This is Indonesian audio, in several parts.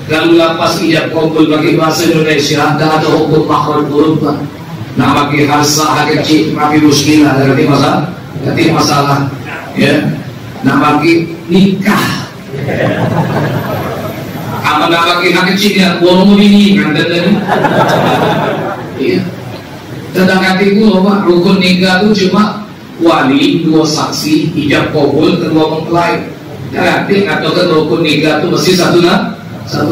Kalau lapas ijab kabul pakai bahasa Indonesia, dah ada hukum makhraj huruf kan. Nak pakai harsa kecil, pakai muskilah, ganti masalah, ya. Nak pakai nikah, apa nak pakai hak kecil ya, bohong ini kan tadi. Iya. Tentang hatiku, Pak, rukun nikah itu cuma wali, 2 saksi, ijab kabul, 2 mempelai. Jadi atau rukun nikah itu mesti satu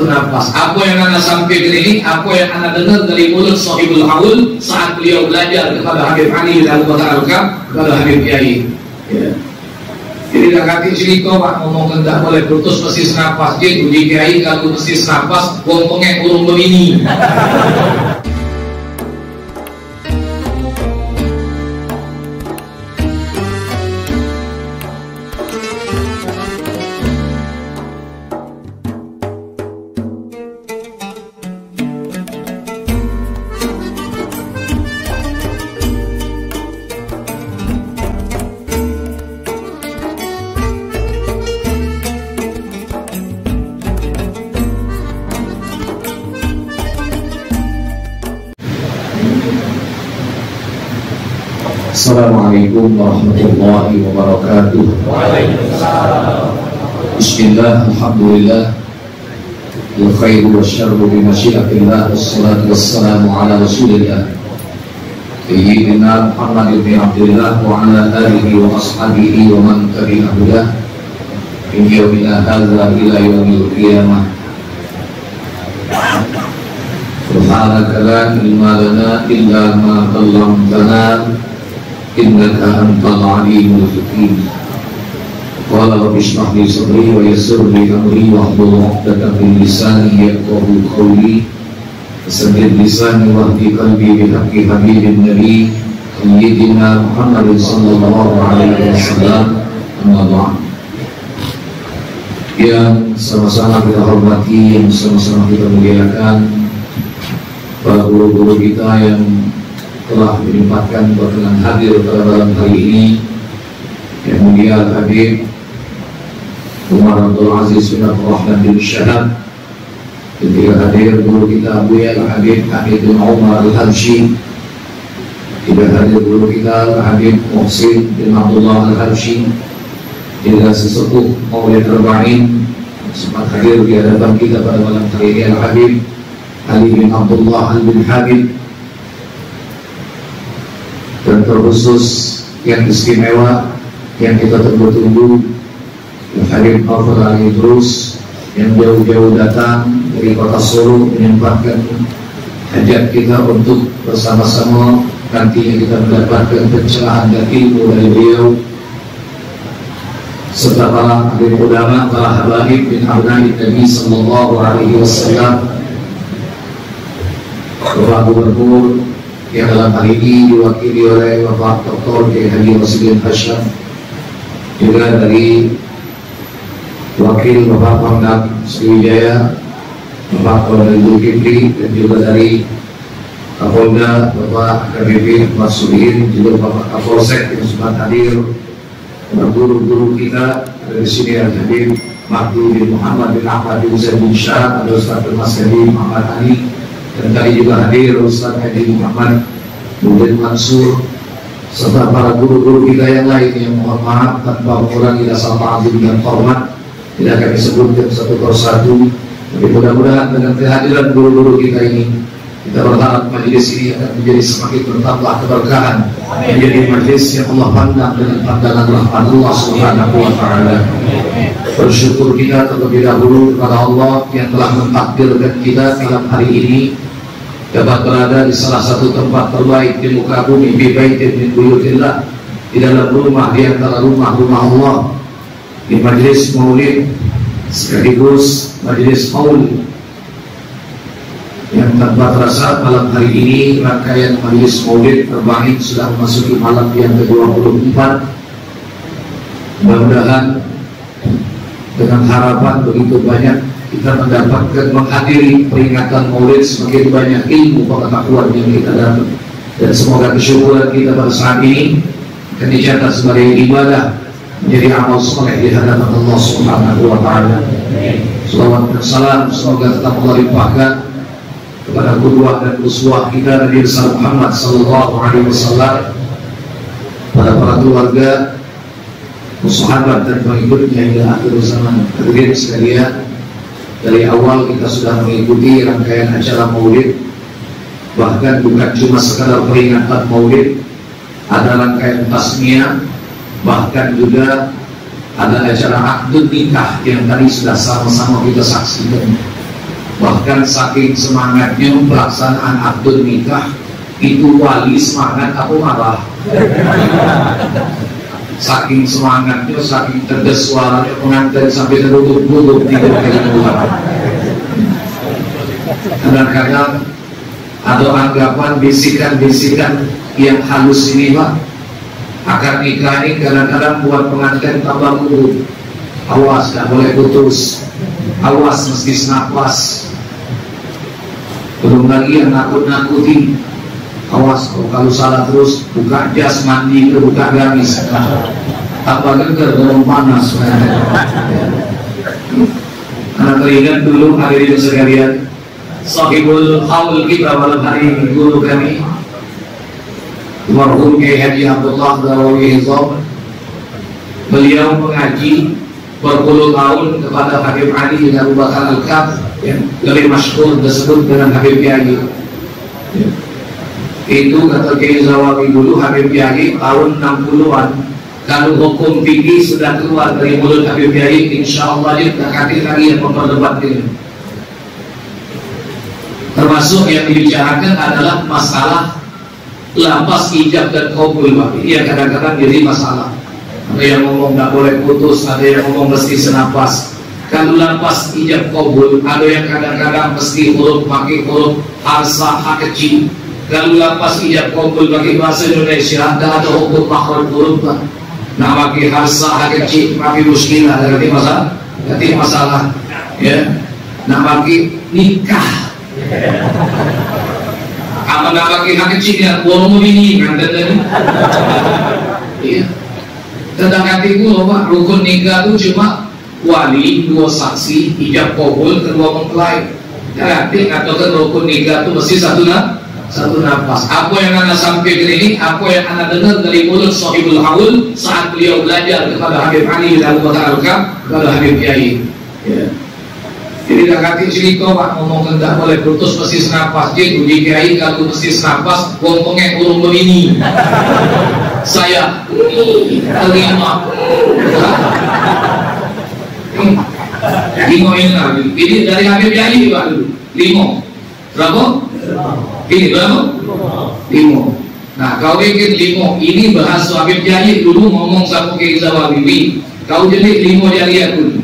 nafas. Apa yang anda sampaikan ini, apa yang anda dengar dari mulut Sahibul Haul saat beliau belajar kepada Habib Ali bin Abu Bakar Al-Kab, kepada Habib Kiai. Ya. Jadi tak kati cerita Pak ngomong tidak boleh putus mesti senafas. Jadi uji Kiai kalau mesti senafas, ngomongnya urung begini. Assalamualaikum warahmatullahi wabarakatuh. Bismillah, alhamdulillah, wal khairu wasyarru bi masyiatillah, wassalatu wassalamu ala rasulillah Sayyidina Muhammad bin Abdullah wa ala alihi wa ashabihi wa man tabi'ahu min yawmina hadza ila yaumil qiyamah. Subhanaka la ilma lana illa ma 'allamtana innaka antal alimul hakim. Qala rabbi shrah li sadri wa yassir li amri wahlul 'uqdatam min lisani yafqahu qawli. Saddid lisani wahdi qalbi bi haqqi habibin nabi sayyidina Muhammad sallallahu alaihi wasallam. Amma ba'd. Yang sama-sama kita hormati, yang sama-sama kita muliakan para guru-guru kita yang telah menyempatkan berkenan hadir pada malam hari ini, yang mulia Habib Umar Abdul Aziz bin Rahman bin Syahab, ketika hadir guru kita Buya Habib Hamid bin Umar Al-Habsyi, tidak hadir guru kita Habib Muhsin bin Abdullah Al-Habsyi, tidak sesepuh Maulid Arba'in sempat hadir di hadapan kita pada malam hari ini Al-Habib Ali bin Abdullah Al-Bin Habib, dan terkhusus yang istimewa yang kita tunggu-tunggu Habib Novel Ali terus yang jauh-jauh datang dari kota Solo menyempatkan hajat kita untuk bersama-sama nantinya kita mendapatkan pencerahan dan ilmu dari beliau, serta para alim ulama, para habaib bin Abdullah Nabi sallallahu alaihi wasallam, Bapak Gubernur yang dalam hal ini diwakili oleh Bapak Dr. Kiai Haji Masudin Hasyam, juga dari wakil Bapak Pangdam Sriwijaya Bapak Kolonel Zulkifli, dan juga dari Kapolda Bapak KBP Mas Sudir, juga Bapak Kapolsek yang sempat hadir, para guru-guru kita dari sini yang hadir, Mahdi bin Muhammad bin Ahmad bin Zaid bin Syah, ada Ustaz Mas Hadi Muhammad Ali, dan tadi juga hadir Ustaz Hadi Muhammad Nurdin Mansur, serta para guru-guru kita yang lain yang mohon maaf tanpa mengurangi rasa ta'zim dan hormat tidak kami sebutkan satu persatu. Tapi mudah-mudahan dengan kehadiran guru-guru kita ini, kita berharap majelis ini akan menjadi semakin bertambah keberkahan, menjadi majelis yang Allah pandang dengan pandangan rahmat Allah Subhanahu wa taala. Bersyukur kita terlebih dahulu kepada Allah yang telah mentakdirkan kita dalam hari ini dapat berada di salah satu tempat terbaik di muka bumi, bi baitin min buyutillah, di dalam rumah di antara rumah-rumah Allah, di majelis maulid sekaligus majelis maulid yang tanpa terasa malam hari ini rangkaian majelis maulid terbaik sudah memasuki malam yang ke-24. Mudah-mudahan dengan harapan begitu banyak kita mendapatkan menghadiri peringatan maulid, semakin banyak ilmu pengetahuan yang kita dapat, dan semoga kesyukuran kita pada saat ini akan dicatat sebagai ibadah, menjadi amal soleh di hadapan Allah Subhanahu wa taala. Salawat dan salam semoga tetap Allah limpahkan kepada qudwah dan uswah kita Nabi Muhammad sallallahu alaihi wasallam, pada para keluarga, sahabat dan pengikutnya hingga akhir zaman. Hadirin sekalian, dari awal kita sudah mengikuti rangkaian acara Maulid, bahkan bukan cuma sekadar peringatan Maulid, ada rangkaian tasmiyah, bahkan juga ada acara akad nikah yang tadi sudah sama-sama kita saksikan. Bahkan saking semangatnya pelaksanaan akad nikah itu wali semangat aku marah. Saking semangatnya, saking tegas suaranya pengantin sampai tertutup-tutup tidur kali keluar. Kadang-kadang ada anggapan bisikan-bisikan yang halus ini Pak, akad nikah ini kadang-kadang buat pengantin tambah gugup. Awas, gak boleh putus. Awas, mesti senapas. Belum lagi yang nakut-nakuti. Awas, kalau salah terus buka jas mandi ke buka gamis. Tambah geger, belum panas. Karena teringat dulu hadirin sekalian, Sahibul Haul kita malam hari ini guru kami Marhum Kiai Haji Abdullah Dawawi Hizam. Beliau mengaji berpuluh tahun kepada Habib Ali bin Abu Bakar Al-Kaf, yang lebih masyhur disebut dengan Habib Kiai. Itu kata Kiai Zawawi dulu, Habib Kiai tahun 60-an. Kalau hukum fikih sudah keluar dari mulut Habib Kiai, insya Allah dia tak kati lagi yang memperdebatkan. Termasuk yang dibicarakan adalah masalah lapas ijab dan qabul. Ini yang kadang-kadang jadi masalah. Ada yang ngomong tak boleh putus, ada yang ngomong mesti senapas. Kalau lapas ijab qabul, ada yang kadang-kadang mesti huruf pakai huruf harsa hak kecil. Kalau lapas ijab qabul pakai bahasa Indonesia, tak ada hukum makhraj huruf. Nak pakai harsa hak kecil, pakai muskilah, berarti masalah. Ya, nak pakai nikah. Apa nak pakai hak kecil ya, bohong ini kan tadi. Iya. Tentang hatiku loh Pak, rukun nikah itu cuma wali, dua saksi, ijab qabul, kedua mempelai. Jadi katakan rukun nikah itu mesti satu nafas. Apa yang anda sampaikan ini, apa yang anda dengar dari mulut Sahibul Haul saat beliau belajar kepada Habib Ali bin Abu Bakar Al-Kaf, kepada Habib Kiai. Ya. Jadi tak kati cerita Pak, ngomong tak boleh putus mesti senapas. Jadi uji Kiai kalau mesti senapas, ngomongnya urung begini. Saya terima. Limo ini lagi. Ini dari Habib Kiai Pak dulu. Limo. Berapa? Ini berapa? Limo. Nah, kau bikin limo. Ini bahasa Habib Kiai dulu ngomong sama Kiai Zawawi. Kau jadi limo dari aku.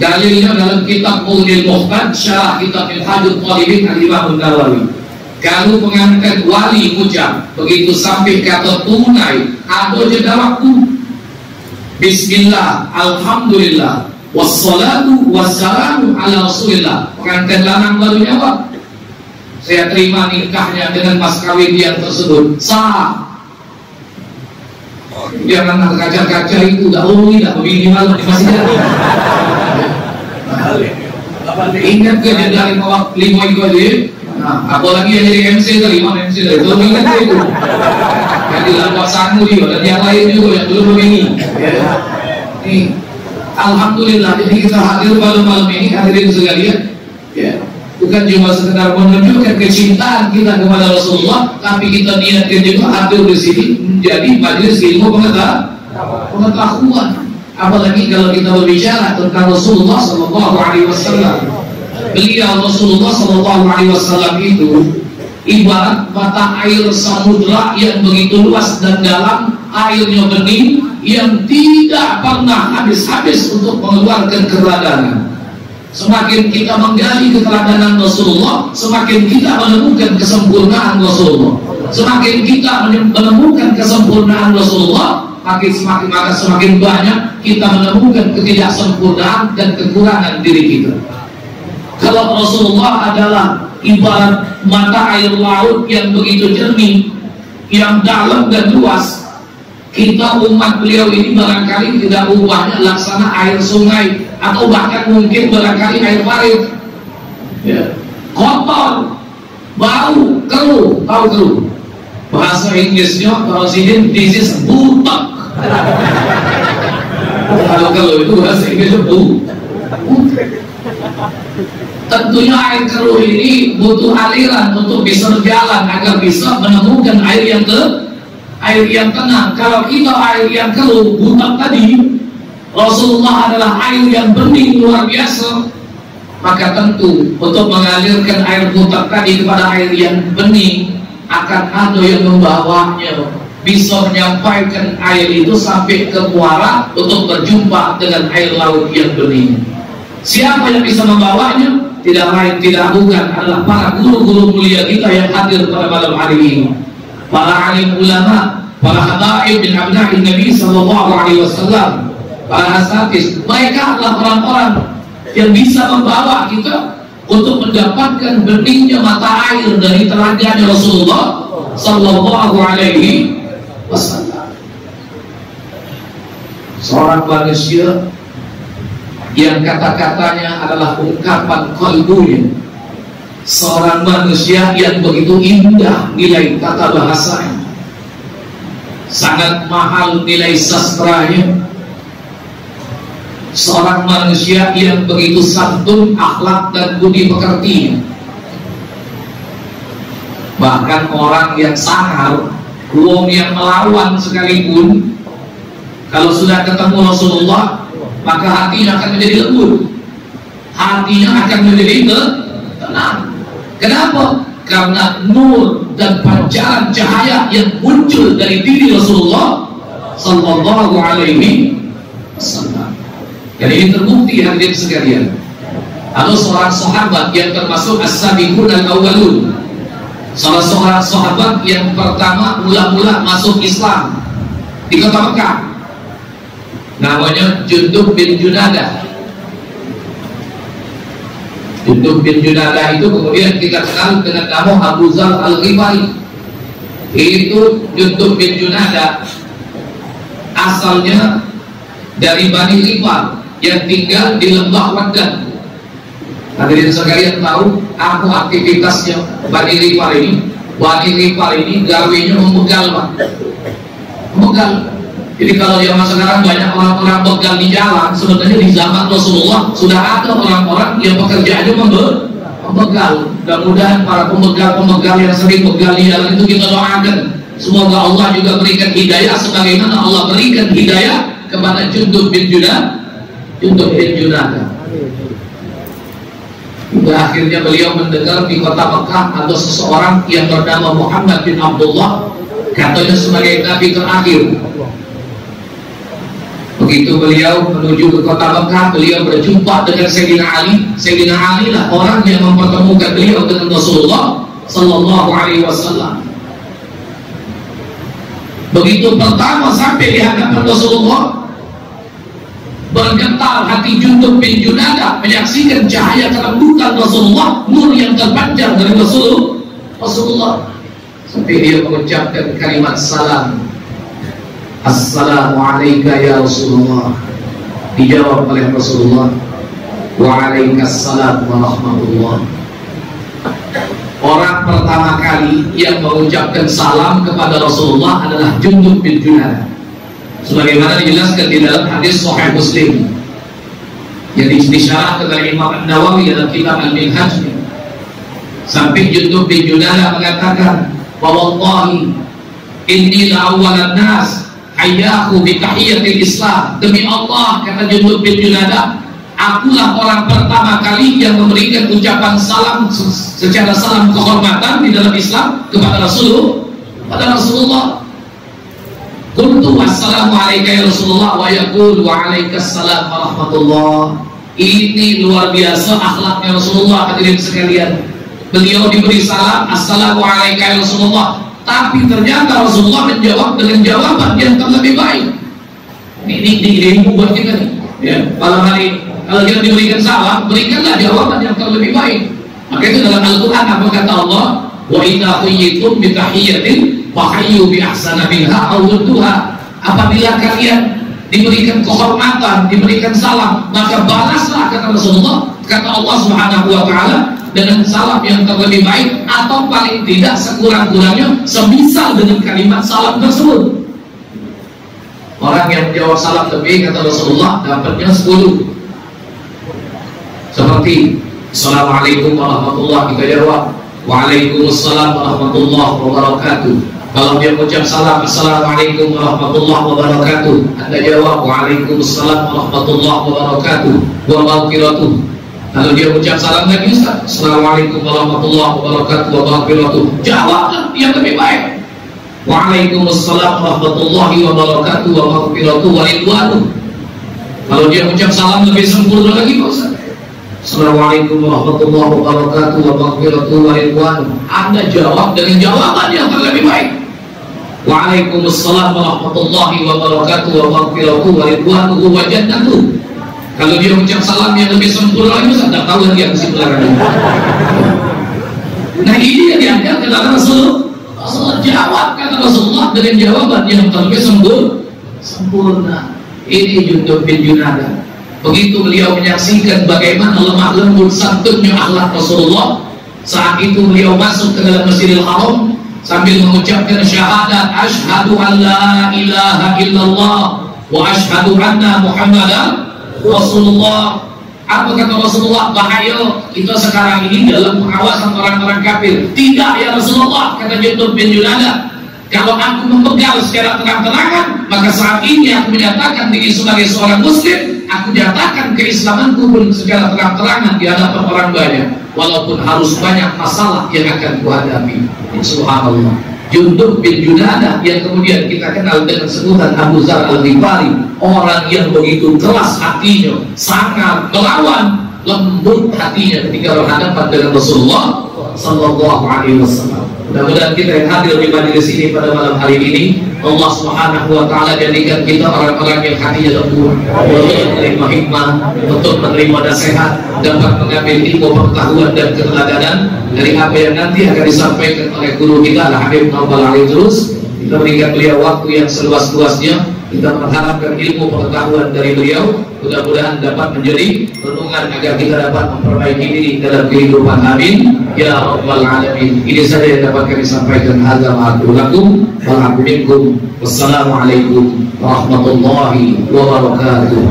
Dalilnya dalam kitab Mughni Al-Muhtaj, syarah kitab Minhajul Talibin Al-Imam An-Nawawi. Kalau pengantin wali ucap begitu sampai kata tunai, ada jeda waktu. Bismillah, alhamdulillah, wassalatu wassalamu ala Rasulillah. Pengantin lanang baru jawab, saya terima nikahnya dengan mas kawin yang tersebut. Sah. Jangan kaca-kaca itu dah dah begini malam di masjid. Ingat ke dari mawak lima itu aja. Nah, apalagi yang jadi MC dari mana MC dari itu ingat itu. Yang di lapasanmu juga dan yang lain juga yang belum begini. Nih, alhamdulillah jadi kita hadir malam-malam ini hadirin sekalian. Ya, bukan cuma sekedar menunjukkan kecintaan kita kepada Rasulullah, tapi kita niatkan juga hadir di sini menjadi majelis ilmu pengetahuan. Apalagi kalau kita berbicara tentang Rasulullah Sallallahu Alaihi Wasallam. Beliau Rasulullah Sallallahu Alaihi Wasallam itu ibarat mata air samudra yang begitu luas dan dalam, airnya bening yang tidak pernah habis-habis untuk mengeluarkan keteladanan. Semakin kita menggali keteladanan Rasulullah, semakin kita menemukan kesempurnaan Rasulullah. Semakin kita menemukan kesempurnaan Rasulullah, maka semakin banyak kita menemukan ketidaksempurnaan dan kekurangan diri kita. Kalau Rasulullah adalah ibarat mata air laut yang begitu jernih, yang dalam dan luas, Kita umat beliau ini barangkali tidak ubahnya laksana air sungai, atau bahkan mungkin barangkali air parit, ya. Kotor, bau, keruh, tahu keruh. Bahasa Inggrisnya kalau sini this is butek. Kalau keruh itu bahasa Inggrisnya butek. Tentunya air keruh ini butuh aliran untuk bisa berjalan agar bisa menemukan air yang tenang. Kalau kita air yang keruh, butek tadi, Rasulullah adalah air yang bening luar biasa, maka tentu untuk mengalirkan air butek tadi kepada air yang bening akan ada yang membawanya, bisa menyampaikan air itu sampai ke muara untuk berjumpa dengan air laut yang bening. Siapa yang bisa membawanya? Tidak lain tidak bukan adalah para guru-guru mulia kita yang hadir pada malam hari ini, para alim ulama, para habaib bin abna'in Nabi sallallahu alaihi wasallam, para asatidz. Mereka adalah orang-orang yang bisa membawa kita untuk mendapatkan beningnya mata air dari telaganya Rasulullah sallallahu alaihi wasallam. Seorang manusia yang kata-katanya adalah ungkapan qalbunya, seorang manusia yang begitu indah nilai kata bahasanya, sangat mahal nilai sastranya, seorang manusia yang begitu santun akhlak dan budi pekertinya. Bahkan orang yang sangar, wong yang melawan sekalipun, kalau sudah ketemu Rasulullah, maka hatinya akan menjadi lembut, hatinya akan menjadi tenang. Kenapa? Karena nur dan pancaran cahaya yang muncul dari diri Rasulullah sallallahu alaihi wasallam. Dan ini terbukti hadirin sekalian. Ada seorang sahabat yang termasuk as-sabiqun al-awwalun, salah seorang sahabat yang pertama mula-mula masuk Islam di kota Mekah, namanya Jundub bin Junadah. Jundub bin Junadah itu kemudian kita kenal dengan nama Abu Dzar al-Ghifari. Itu Jundub bin Junadah asalnya dari Bani Ghifar yang tinggal di lembah Waddan. Hadirin sekalian tahu apa aktivitasnya Bani Ghifar ini? Bani Ghifar ini gawenya membegal, Pak. Membegal. Jadi kalau zaman sekarang banyak orang-orang begal di jalan, sebenarnya di zaman Rasulullah sudah ada orang-orang yang pekerjaannya membegal. Mudah-mudahan para pembegal-pembegal yang sering begal di jalan itu kita doakan, semoga Allah juga berikan hidayah sebagaimana Allah berikan hidayah kepada Jundub bin Junadah. Hingga akhirnya beliau mendengar di kota Mekah ada seseorang yang bernama Muhammad bin Abdullah, katanya sebagai nabi terakhir. Begitu beliau menuju ke kota Mekah, beliau berjumpa dengan Sayyidina Ali. Sayyidina Ali lah orang yang mempertemukan beliau dengan Rasulullah sallallahu alaihi wasallam. Begitu pertama sampai di hadapan Rasulullah, bergetar hati Jundub bin Junadah menyaksikan cahaya kelembutan Rasulullah, nur yang terpancar dari Rasulullah, sampai dia mengucapkan kalimat salam. Assalamualaikum ya Rasulullah. Dijawab oleh Rasulullah, waalaikumsalam warahmatullah. Orang pertama kali yang mengucapkan salam kepada Rasulullah adalah Jundub bin Junadah, sebagaimana dijelaskan di dalam hadis Sahih Muslim yang disyarahkan oleh Imam An-Nawawi dalam kitab Al-Minhaj. Sampai Jundub bin Junadah mengatakan, wallahi inni la awwalan nas hayyahu bi tahiyatil Islam. Demi Allah, kata Jundub bin Junadah, akulah orang pertama kali yang memberikan ucapan salam secara salam kehormatan di dalam Islam kepada Rasulullah. Qultu wassalamualaikum ya Rasulullah wa yaqul waalaikumsalam warahmatullah. Ini luar biasa akhlaknya Rasulullah, hadirin sekalian. Beliau diberi salam assalamualaikum ya Rasulullah, tapi ternyata Rasulullah menjawab dengan jawaban yang terlebih baik. Ini buat kita nih, ya. Malam hari kalau kita diberikan salam, berikanlah jawaban yang terlebih baik. Maka itu dalam Al-Quran apa kata Allah? Wa idza quyitum bi tahiyyatin fahayyu bi ahsana minha aw rudduha. apabila kalian diberikan kehormatan, diberikan salam, maka balaslah, kata Rasulullah, kata Allah Subhanahu wa taala, dengan salam yang terlebih baik, atau paling tidak sekurang-kurangnya semisal dengan kalimat salam tersebut. Orang yang menjawab salam lebih, kata Rasulullah, dapatnya 10. Seperti Assalamualaikum warahmatullahi wabarakatuh, Waalaikumsalam warahmatullahi wabarakatuh. Kalau dia mengucap salam Assalamualaikum warahmatullahi wabarakatuh, Anda jawab Waalaikumsalam warahmatullahi wabarakatuh wa maghfiratuh. Kalau dia mengucap salam lagi, Ustaz, Assalamualaikum warahmatullahi wabarakatuh wa maghfiratuh, jawab yang lebih baik, Waalaikumsalam warahmatullahi wabarakatuh wa maghfiratuh wa ridwanuh. Kalau dia mengucap salam lebih sempurna lagi, Pak Ustaz, Assalamualaikum warahmatullahi wabarakatuh wa maghfiratuh wa ridwanuh, Anda jawab dengan jawaban yang terlebih baik, Waalaikumsalam warahmatullahi wabarakatuh wa maghfiratuh wa ridwanuh wa jannatuh. Kalau dia mengucap salam yang lebih sempurna lagi, Anda tahu lagi yang kesimpulannya. Nah, ini yang diangkat kata Rasulullah, jawab, kata Rasulullah, dengan jawaban yang terlebih sempurna. Ini Jundub bin Junadah. Begitu beliau menyaksikan bagaimana lemah lembut santunnya akhlak Rasulullah, saat itu beliau masuk ke dalam Masjidil Haram sambil mengucapkan syahadat asyhadu an la ilaha illallah wa asyhadu anna Muhammadan Rasulullah. Apa kata Rasulullah? Bahaya kita sekarang ini dalam pengawasan orang-orang kafir. Tidak ya Rasulullah, kata Jundub bin Junadah, kalau aku mempegang secara terang-terangan, maka saat ini aku menyatakan diri sebagai seorang muslim, aku nyatakan keislamanku pun secara terang-terangan di hadapan orang banyak, walaupun harus banyak masalah yang akan kuhadapi. Subhanallah. Jundub bin Junadah yang kemudian kita kenal dengan sebutan Abu Dzar Al-Ghifari, orang yang begitu keras hatinya, sangat melawan, lembut hatinya ketika berhadapan dengan Rasulullah Sallallahu Alaihi Wasallam. Mudah-mudahan kita yang hadir di majelis ini pada malam hari ini, Allah Subhanahu wa taala jadikan kita orang-orang yang hatinya lembut, menerima hikmah, untuk menerima nasihat, dapat mengambil ilmu pengetahuan dan keteladanan dari apa yang nanti akan disampaikan oleh guru kita Al-Habib Nawfal Ali Idrus. Kita berikan beliau waktu yang seluas-luasnya. Kita mengharapkan ilmu pengetahuan dari beliau, mudah-mudahan dapat menjadi renungan agar kita dapat memperbaiki diri dalam kehidupan. Amin ya rabbal alamin. Ini saja yang dapat kami sampaikan. Hadza ma'akum wa minkum. Wassalamualaikum warahmatullahi wabarakatuh.